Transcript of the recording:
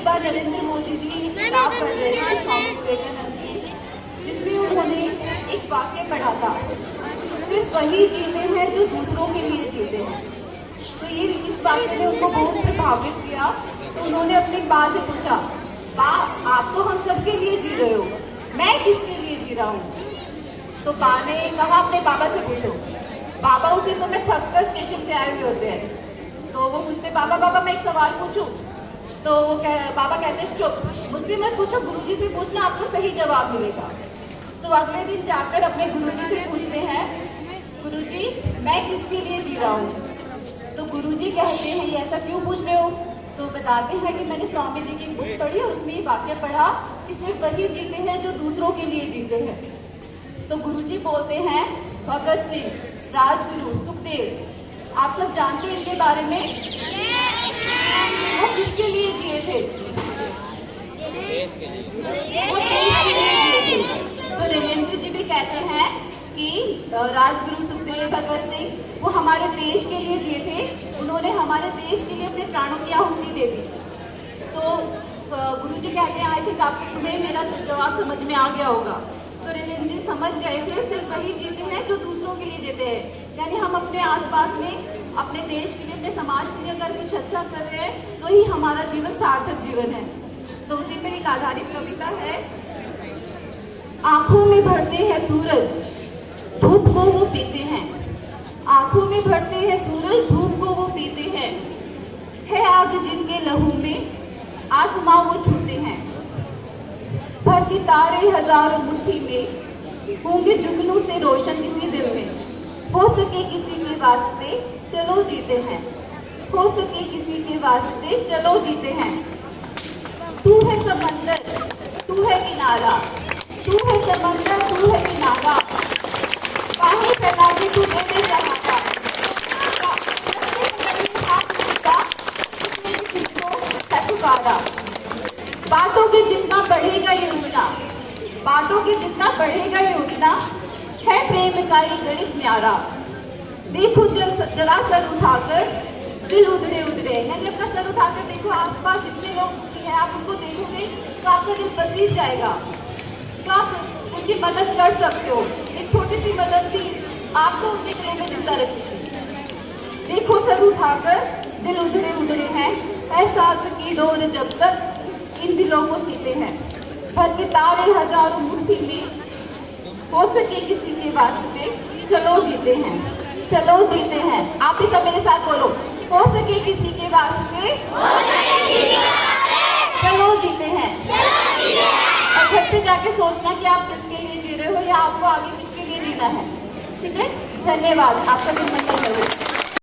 बार नरेंद्र मोदी जी एक किताब पढ़ रहे थे स्वामी विवेकानंद की, जिसमें उन्होंने एक वाक्य पढ़ा था, सिर्फ वही जीते हैं जो दूसरों के लिए जीते हैं। तो ये इस वाक्य ने उनको बहुत प्रभावित किया। तो उन्होंने अपनी माँ से पूछा, माँ आप तो हम सबके लिए जी रहे हो, मैं किसके लिए जी रहा हूँ? तो माँ ने कहा अपने बाबा से पूछो। बाबा उसी समय थक कर स्टेशन से आए हुए होते हैं। तो वो पूछते, बाबा बाबा मैं एक सवाल पूछूं? तो बाबा कहते चुप, मुझसे मत पूछो, गुरुजी से पूछना, आपको सही जवाब मिलेगा। तो अगले दिन जाकर अपने गुरुजी से पूछते हैं, गुरुजी मैं किसके लिए जी रहा हूँ? तो गुरुजी कहते हैं ये ऐसा क्यों पूछ रहे हो? तो बताते हैं कि मैंने स्वामी जी की बुक पढ़ी और उसमें ये वाक्य पढ़ा कि सिर्फ वही जीते हैं जो दूसरों के लिए जीते हैं। तो गुरुजी बोलते हैं, भगत सिंह, राजगुरु, सुखदेव, आप सब जानते हैं इनके बारे में? वो किसके लिए जिए थे? वो देश के लिए जिए थे। तो नरेंद्र जी भी कहते हैं कि राजगुरु सुखदेव, भगत सिंह वो हमारे देश के लिए जिए थे, उन्होंने हमारे देश के लिए अपने प्राणों की आहुति दे दी। तो गुरुजी कहते हैं, आई थिंक आपको तुम्हें मेरा जवाब समझ में आ गया होगा। तो नरेंद्र जी समझ गए थे, सिर्फ वही जीते हैं जो दूसरों के लिए जीते हैं। यानी हम अपने आसपास में, अपने देश के लिए, अपने समाज के लिए अगर कुछ अच्छा कर रहे हैं तो ही हमारा जीवन सार्थक जीवन है। तो उसी पर एक आधारित कविता है। आंखों में भरते हैं सूरज, धूप को वो पीते हैं। आंखों में भरते हैं सूरज, धूप को वो पीते हैं। है आग जिनके लहू में, आसमां वो छूते हैं। भर की तारे हजारों मुट्ठी में, होंगे जुगनू से रोशन किसी दिल में। हो सके किसी के वास्ते चलो जीते हैं, हो सके किसी के वास्ते चलो जीते हैं। तू है समंदर, तू है किनारा, तू है समंदर, तू है किनारा, बाहें फैला के तू दे दे सहारा। बातों के जितना बढ़ेगा ये उठना, बातों के जितना बढ़ेगा ये उठना, है प्रेम का ये गणित न्यारा। देखो जरा सर उठाकर दिल उधड़े उधड़े, यानी अपना सर उठाकर देखो, आसपास जितने लोग हैं आप उनको देखोगे तो आपका दिल पसीज जाएगा। तो आप उनकी मदद कर सकते हो, एक छोटी सी मदद भी आपको उनके दिलों में जिंदा रखेगी। देखो सर उठाकर दिल उधड़े उधड़े हैं, एहसास की डोर जब तक इन दिलों को सीते हैं। भर के तारे हजारों मुट्ठी में, हो सके किसी के वास्ते चलो जीते हैं, चलो जीते हैं। आप ही सब मेरे साथ बोलो, हो सके किसी के वास्ते चलो जीते हैं। और घर पे जाके सोचना कि आप किसके लिए जी रहे हो या आपको आगे किसके लिए जीना है। ठीक है, धन्यवाद, आपका दिन मंगल हो।